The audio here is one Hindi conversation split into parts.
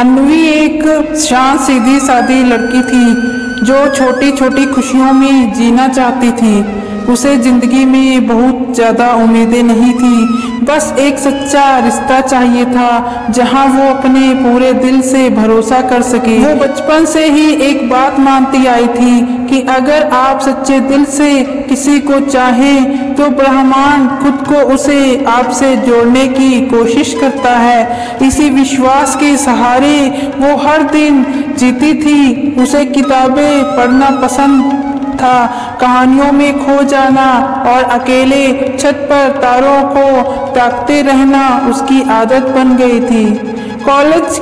अन्वी एक शांत सीधी सादी लड़की थी जो छोटी छोटी खुशियों में जीना चाहती थी। उसे जिंदगी में बहुत ज़्यादा उम्मीदें नहीं थी, बस एक सच्चा रिश्ता चाहिए था जहां वो अपने पूरे दिल से भरोसा कर सके। वो बचपन से ही एक बात मानती आई थी कि अगर आप सच्चे दिल से किसी को चाहें तो ब्रह्मांड खुद को उसे आपसे जोड़ने की कोशिश करता है। इसी विश्वास के सहारे वो हर दिन जीती थी। उसे किताबें पढ़ना पसंद था, कहानियों में खो जाना और अकेले छत पर तारों को ताकते रहना उसकी आदत बन गई थी। कॉलेज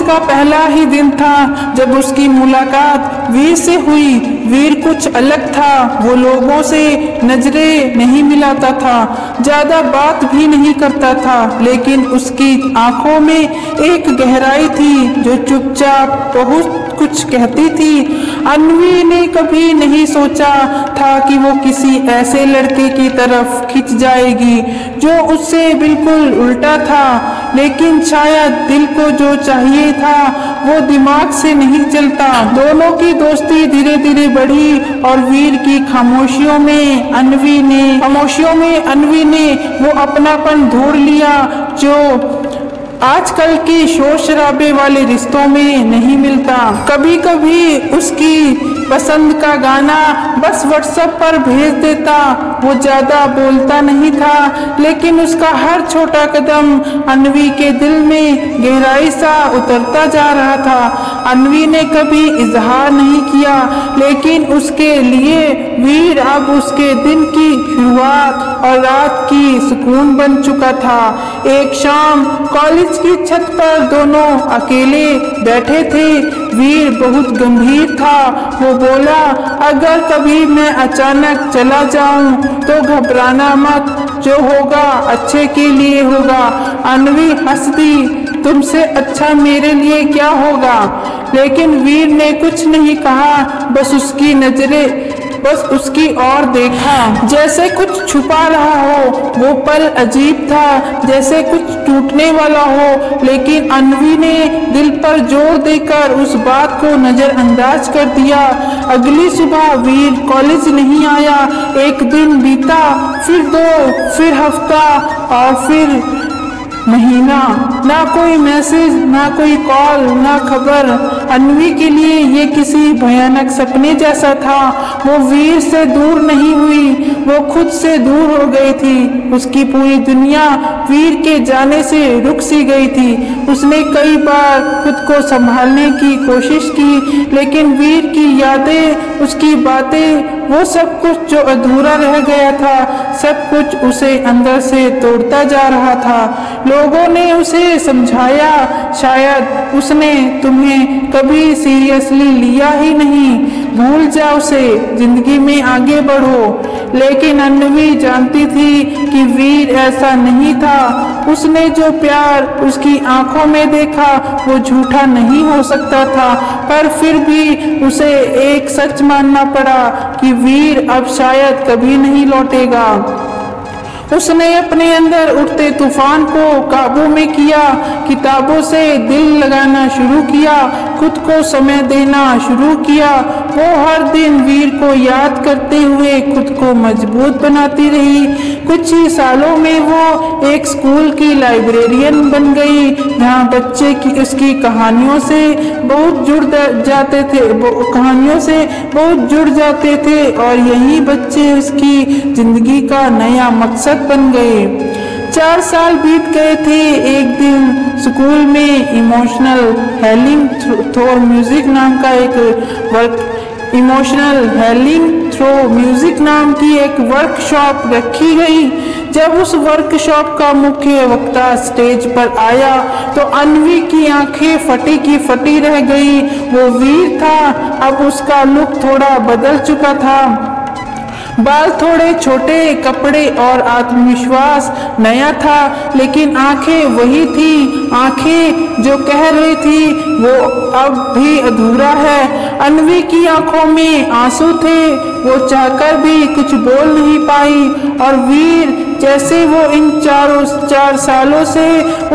का पहला ही दिन था जब उसकी मुलाकात वीर से हुई। वीर कुछ अलग था, वो लोगों से नजरें नहीं मिलाता था, ज्यादा बात भी नहीं करता था, लेकिन उसकी आंखों में एक गहराई थी जो चुपचाप बहुत कुछ कहती थी। अन्वी ने कभी नहीं सोचा था कि वो किसी ऐसे लड़के की तरफ खिंच जाएगी जो उससे बिल्कुल उल्टा था, लेकिन शायद दिल को जो चाहिए था वो दिमाग से नहीं चलता। दोनों की दोस्ती धीरे धीरे बढ़ी और वीर की खामोशियों में अन्वी ने वो अपनापन ढूंढ लिया जो आजकल के शोर शराबे वाले रिश्तों में नहीं मिलता। कभी कभी उसकी पसंद का गाना बस व्हाट्सएप पर भेज देता। वो ज्यादा बोलता नहीं था, लेकिन उसका हर छोटा कदम अन्वी के दिल में गहराई सा उतरता जा रहा था। अन्वी ने कभी इजहार नहीं किया, लेकिन उसके लिए वीर अब उसके दिन की शुरुआत और रात की सुकून बन चुका था। एक शाम कॉलेज की छत पर दोनों अकेले बैठे थे। वीर बहुत गंभीर था। वो बोला, अगर कभी मैं अचानक चला जाऊं तो घबराना मत, जो होगा अच्छे के लिए होगा। अन्वी हंस दी, तुमसे अच्छा मेरे लिए क्या होगा? लेकिन वीर ने कुछ नहीं कहा, बस उसकी ओर देखा जैसे कुछ छुपा रहा हो। वो पल अजीब था, जैसे कुछ टूटने वाला हो, लेकिन अन्वी ने दिल पर जोर देकर उस बात को नजरअंदाज कर दिया। अगली सुबह वीर कॉलेज नहीं आया। एक दिन बीता, फिर 2, फिर हफ्ता और फिर महीना। ना कोई मैसेज, ना कोई कॉल, ना खबर। अन्वी के लिए ये किसी भयानक सपने जैसा था। वो वीर से दूर नहीं हुई, वो खुद से दूर हो गई थी। उसकी पूरी दुनिया वीर के जाने से रुक सी गई थी। उसने कई बार खुद को संभालने की कोशिश की, लेकिन वीर की यादें, उसकी बातें, वो सब कुछ जो अधूरा रह गया था, सब कुछ उसे अंदर से तोड़ता जा रहा था। लोगों ने उसे समझाया, शायद उसने तुम्हें कभी सीरियसली लिया ही नहीं, भूल जाओ उसे, जिंदगी में आगे बढ़ो। लेकिन अन्वी जानती थी कि वीर ऐसा नहीं था। उसने जो प्यार उसकी आंखों में देखा वो झूठा नहीं हो सकता था, पर फिर भी उसे एक सच मानना पड़ा कि वीर अब शायद कभी नहीं लौटेगा। उसने अपने अंदर उठते तूफान को काबू में किया, किताबों से दिल लगाना शुरू किया, खुद को समय देना शुरू किया। वो हर दिन वीर को याद करते हुए खुद को मजबूत बनाती रही। कुछ ही सालों में वो एक स्कूल की लाइब्रेरियन बन गई, जहाँ बच्चे उसकी कहानियों से बहुत जुड़ जाते थे और यही बच्चे उसकी जिंदगी का नया मकसद बन गए। 4 साल बीत गए थे। एक दिन स्कूल में इमोशनल हीलिंग थ्रो म्यूजिक नाम की एक वर्कशॉप रखी गई। जब उस वर्कशॉप का मुख्य वक्ता स्टेज पर आया तो अन्वी की आंखें फटी की फटी रह गई। वो वीर था, अब उसका लुक थोड़ा बदल चुका था, बाल थोड़े छोटे, कपड़े और आत्मविश्वास नया था, लेकिन आंखें वही थी। आंखें जो कह रही थी वो अब भी अधूरा है। अन्वी की आंखों में आंसू थे, वो चाहकर भी कुछ बोल नहीं पाई। और वीर जैसे वो इन 4 सालों से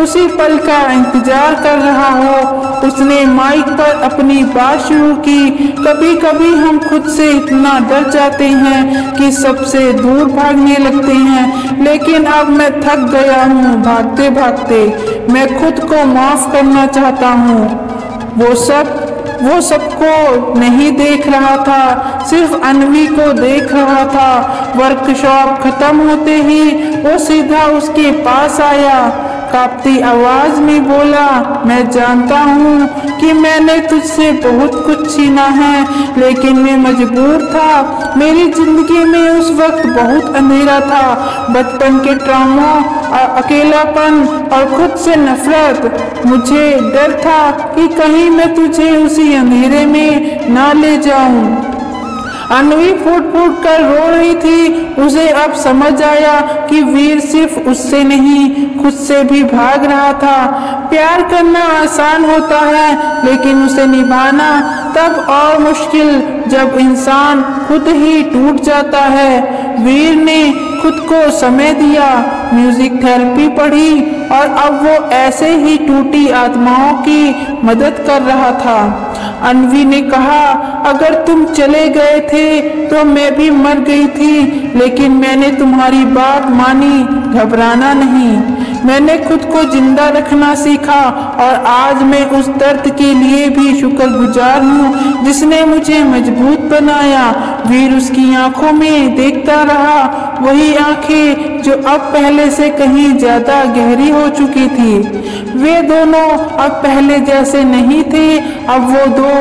उसी पल का इंतजार कर रहा हो, उसने माइक पर अपनी बात शुरू की। कभी कभी हम खुद से इतना डर जाते हैं कि सबसे दूर भागने लगते हैं, लेकिन अब मैं थक गया हूँ भागते भागते। मैं खुद को माफ करना चाहता हूँ। वो सबको नहीं देख रहा था, सिर्फ अन्वी को देख रहा था। वर्कशॉप खत्म होते ही वो सीधा उसके पास आया, कांपती आवाज में बोला, मैं जानता हूँ कि मैंने तुझसे बहुत कुछ छीना है, लेकिन मैं मजबूर था। मेरी जिंदगी में उस वक्त बहुत अंधेरा था, बचपन के ट्रॉमा, अकेलापन और खुद से नफरत। मुझे डर था कि कहीं मैं तुझे उसी अंधेरे में ना ले जाऊं। अन्वी फूट फूट कर रो रही थी। उसे अब समझ आया कि वीर सिर्फ उससे नहीं, खुद से भी भाग रहा था। प्यार करना आसान होता है, लेकिन उसे निभाना तब और मुश्किल जब इंसान खुद ही टूट जाता है। वीर ने खुद को समय दिया, म्यूजिक थेरेपी पढ़ी और अब वो ऐसे ही टूटी आत्माओं की मदद कर रहा था। अन्वी ने कहा, अगर तुम चले गए थे तो मैं भी मर गई थी, लेकिन मैंने तुम्हारी बात मानी, घबराना नहीं। मैंने खुद को जिंदा रखना सीखा और आज मैं उस दर्द के लिए भी शुक्रगुजार हूँ जिसने मुझे मजबूत बनाया। वीर उसकी आंखों में देखता रहा, वही आंखें जो अब पहले से कहीं ज्यादा गहरी हो चुकी थी। वे दोनों अब पहले जैसे नहीं थे, अब वो दो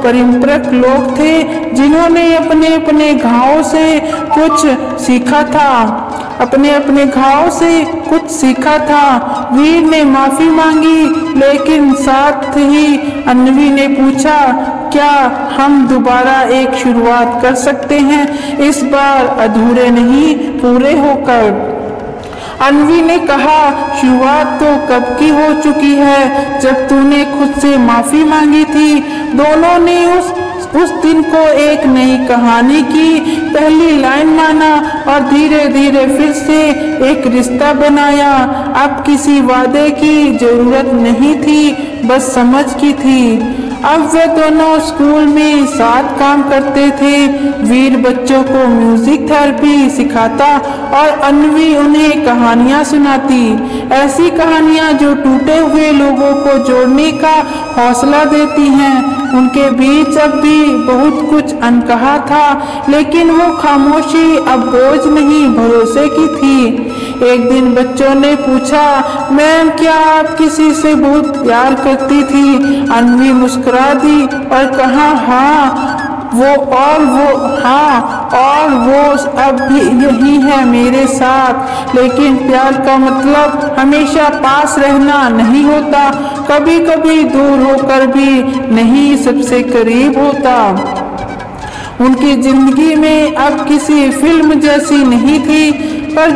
परिपक्व लोग थे जिन्होंने अपने अपने घावों से कुछ सीखा था। वीर ने माफी मांगी, लेकिन साथ ही अन्वी ने पूछा, क्या हम दोबारा एक शुरुआत कर सकते हैं, इस बार अधूरे नहीं पूरे होकर। अन्वी ने कहा, शुरुआत तो कब की हो चुकी है, जब तूने खुद से माफी मांगी थी। दोनों ने उस दिन को एक नई कहानी की पहली लाइन माना और धीरे धीरे फिर से एक रिश्ता बनाया। अब किसी वादे की जरूरत नहीं थी, बस समझ की थी। अब वे दोनों स्कूल में साथ काम करते थे। वीर बच्चों को म्यूजिक थेरेपी सिखाता और अन्वी उन्हें कहानियां सुनाती, ऐसी कहानियां जो टूटे हुए लोगों को जोड़ने का हौसला देती हैं। उनके बीच अब भी बहुत कुछ अनकहा था, लेकिन वो खामोशी अब बोझ नहीं भरोसे की थी। एक दिन बच्चों ने पूछा, मैम क्या आप किसी से बहुत प्यार करती थी? अन्वी मुस्कुरा दी और कहा, हाँ और वो अब भी यही है मेरे साथ। लेकिन प्यार का मतलब हमेशा पास रहना नहीं होता, कभी कभी दूर होकर भी नहीं सबसे करीब होता। उनकी जिंदगी में अब किसी फिल्म जैसी नहीं थी, पर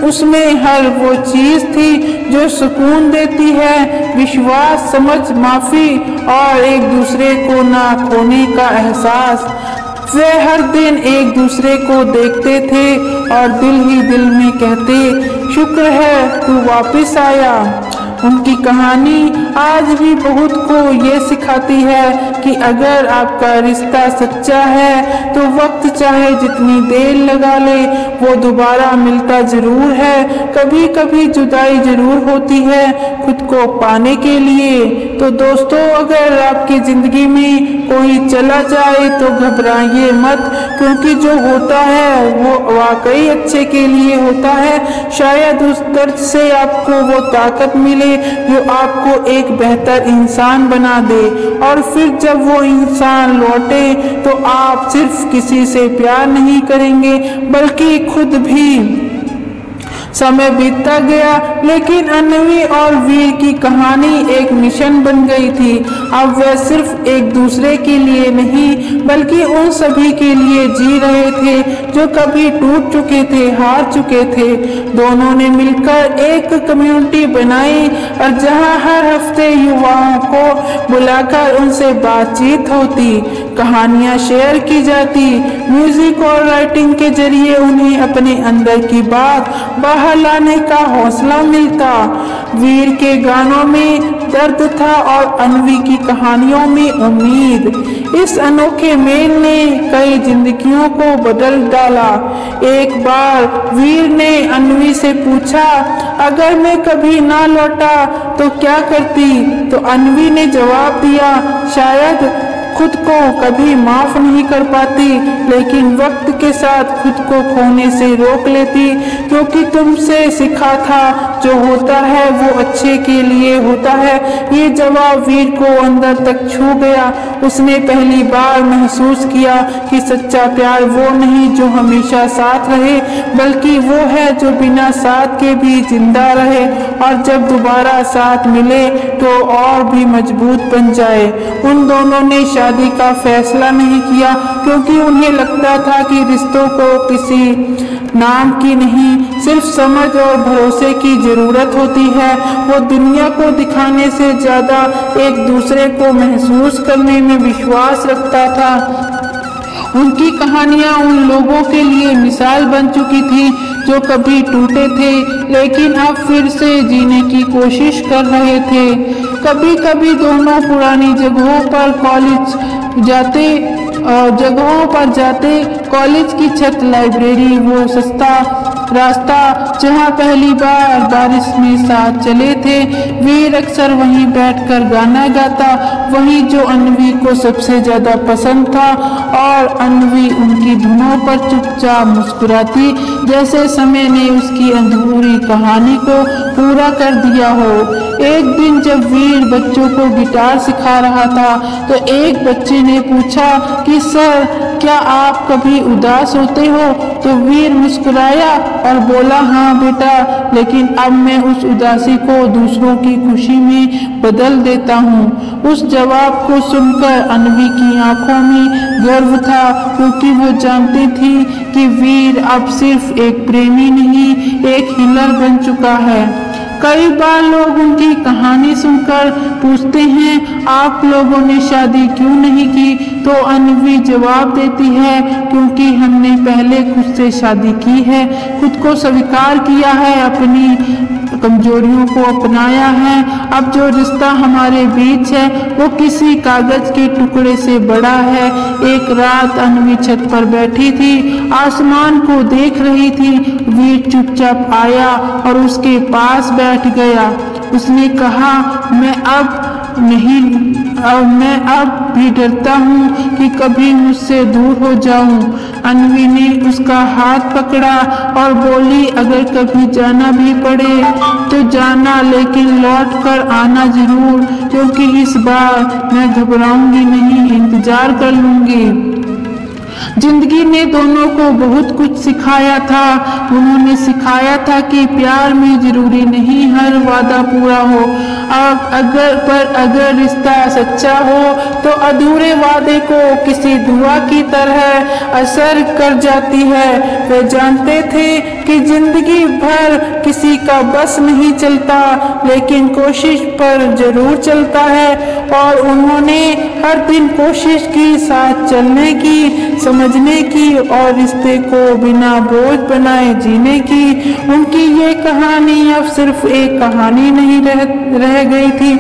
उसमें हर वो चीज थी जो सुकून देती है, विश्वास, समझ, माफी और एक दूसरे को ना खोने का एहसास। वे हर दिन एक दूसरे को देखते थे और दिल ही दिल में कहते, शुक्र है तू वापस आया। उनकी कहानी आज भी बहुत को ये सिखाती है कि अगर आपका रिश्ता सच्चा है तो वक्त चाहे जितनी देर लगा ले, वो दोबारा मिलता जरूर है। कभी कभी जुदाई जरूर होती है खुद को पाने के लिए। तो दोस्तों, अगर आपकी जिंदगी में कोई चला जाए तो घबराइए मत, क्योंकि जो होता है वो वाकई अच्छे के लिए होता है। शायद उस दर्द से आपको वो ताकत मिले जो आपको एक बेहतर इंसान बना दे, और फिर जब वो इंसान लौटे तो आप सिर्फ किसी से प्यार नहीं करेंगे बल्कि खुद भी। समय बीतता गया, लेकिन अन्वी और वीर की कहानी एक मिशन बन गई थी। अब वे सिर्फ एक दूसरे के लिए नहीं बल्कि उन सभी के लिए जी रहे थे जो कभी टूट चुके थे, हार चुके थे। दोनों ने मिलकर एक कम्युनिटी बनाई और जहां हर हफ्ते युवाओं को बुलाकर उनसे बातचीत होती, कहानियां शेयर की जाती, म्यूजिक और राइटिंग के जरिए उन्हें अपने अंदर की बात बाहर लाने का हौसला मिलता। वीर के गानों में दर्द था और अन्वी की कहानियों में उम्मीद। इस अनोखे मेल ने कई जिंदगियों को बदल डाला। एक बार वीर ने अन्वी से पूछा, अगर मैं कभी ना लौटा तो क्या करती? तो अन्वी ने जवाब दिया, शायद खुद को कभी माफ नहीं कर पाती, लेकिन वक्त के साथ खुद को खोने से रोक लेती, क्योंकि तुमसे सीखा था जो होता है वो अच्छे के लिए होता है। ये जवाब वीर को अंदर तक छू गया। उसने पहली बार महसूस किया कि सच्चा प्यार वो नहीं जो हमेशा साथ रहे, बल्कि वो है जो बिना साथ के भी जिंदा रहे और जब दोबारा साथ मिले तो और भी मजबूत बन जाए। उन दोनों ने शादी का फैसला नहीं किया क्योंकि उन्हें लगता था कि रिश्तों को किसी नाम की नहीं, सिर्फ समझ और भरोसे की जरूरत होती है। वो दुनिया को दिखाने से ज्यादा एक दूसरे को महसूस करने में विश्वास रखता था। उनकी कहानियां उन लोगों के लिए मिसाल बन चुकी थी जो कभी टूटे थे लेकिन अब फिर से जीने की कोशिश कर रहे थे। कभी कभी दोनों पुरानी जगहों पर जाते, कॉलेज की छत, लाइब्रेरी, वो सस्ता रास्ता जहाँ पहली बार बारिश में साथ चले थे। वीर अक्सर वहीं बैठकर गाना गाता, वही जो अन्वी को सबसे ज्यादा पसंद था, और अन्वी उनकी धुनों पर चुपचाप मुस्कुराती, जैसे समय ने उसकी अधूरी कहानी को पूरा कर दिया हो। एक दिन जब वीर बच्चों को गिटार सिखा रहा था तो एक बच्चे ने पूछा कि सर, क्या आप कभी उदास होते हो? तो वीर मुस्कुराया और बोला, हाँ बेटा, लेकिन अब मैं उस उदासी को दूसरों की खुशी में बदल देता हूँ। उस जवाब को सुनकर अन्वी की आंखों में गर्व था, क्योंकि वो जानती थी कि वीर अब सिर्फ एक प्रेमी नहीं, एक हीलर बन चुका है। कई बार लोग उनकी कहानी सुनकर पूछते हैं, आप लोगों ने शादी क्यों नहीं की? तो अन्वी जवाब देती है, क्योंकि हमने पहले खुद से शादी की है, खुद को स्वीकार किया है, अपनी कमजोरियों को अपनाया है। अब जो रिश्ता हमारे बीच है वो किसी कागज के टुकड़े से बड़ा है। एक रात अन्वी छत पर बैठी थी, आसमान को देख रही थी। वीर चुपचाप आया और उसके पास बैठ गया। उसने कहा, मैं अब भी डरता हूँ कि कभी मुझसे दूर हो जाऊं। अन्वी ने उसका हाथ पकड़ा और बोली, अगर कभी जाना भी पड़े तो जाना, लेकिन लौट कर आना जरूर, क्योंकि इस बार मैं घबराऊंगी नहीं, इंतजार कर लूंगी। जिंदगी ने दोनों को बहुत कुछ सिखाया था। उन्होंने सिखाया था कि प्यार में जरूरी नहीं हर वादा पूरा हो, अगर रिश्ता सच्चा हो तो अधूरे वादे को किसी दुआ की तरह असर कर जाती है। वे जानते थे कि जिंदगी भर किसी का बस नहीं चलता, लेकिन कोशिश पर जरूर चलता है, और उन्होंने हर दिन कोशिश की साथ चलने की, समझने की और रिश्ते को बिना बोझ बनाए जीने की। उनकी ये कहानी अब सिर्फ एक कहानी नहीं रह गई थी,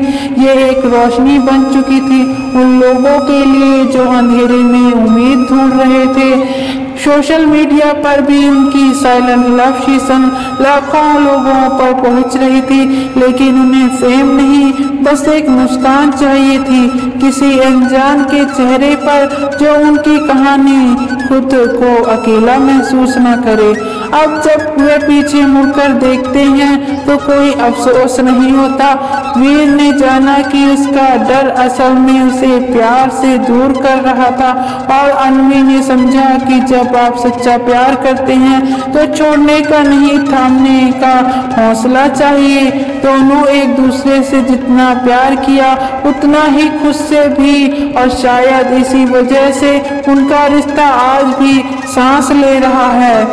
ये एक रोशनी बन चुकी थी उन लोगों के लिए जो अंधेरे में उम्मीद ढूंढ रहे थे। सोशल मीडिया पर भी उनकी साइलेंट लव सीजन लाखों लोगों पर पहुंच रही थी, लेकिन उन्हें फेम नहीं, बस एक मुस्कान चाहिए थी किसी अनजान के चेहरे पर जो उनकी कहानी खुद को अकेला महसूस न करे। अब जब वे पीछे मुड़कर देखते हैं तो कोई अफसोस नहीं होता। वीर ने जाना कि उसका डर असल में उसे प्यार से दूर कर रहा था और अन्वी ने समझा कि जब आप सच्चा प्यार करते हैं तो छोड़ने का नहीं, थामने का हौसला चाहिए। दोनों एक दूसरे से जितना प्यार किया उतना ही खुद से भी, और शायद इसी वजह से उनका रिश्ता आज भी सांस ले रहा है।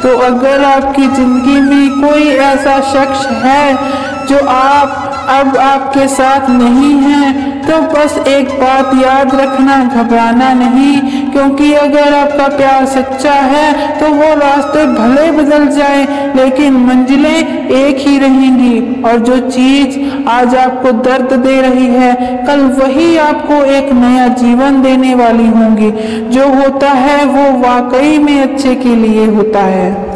तो अगर आपकी जिंदगी में कोई ऐसा शख्स है जो अब आपके साथ नहीं है तो बस एक बात याद रखना, घबराना नहीं, क्योंकि अगर आपका प्यार सच्चा है तो वो रास्ते भले बदल जाए लेकिन मंजिलें एक ही रहेंगी। और जो चीज आज आपको दर्द दे रही है कल वही आपको एक नया जीवन देने वाली होंगी। जो होता है वो वाकई में अच्छे के लिए होता है।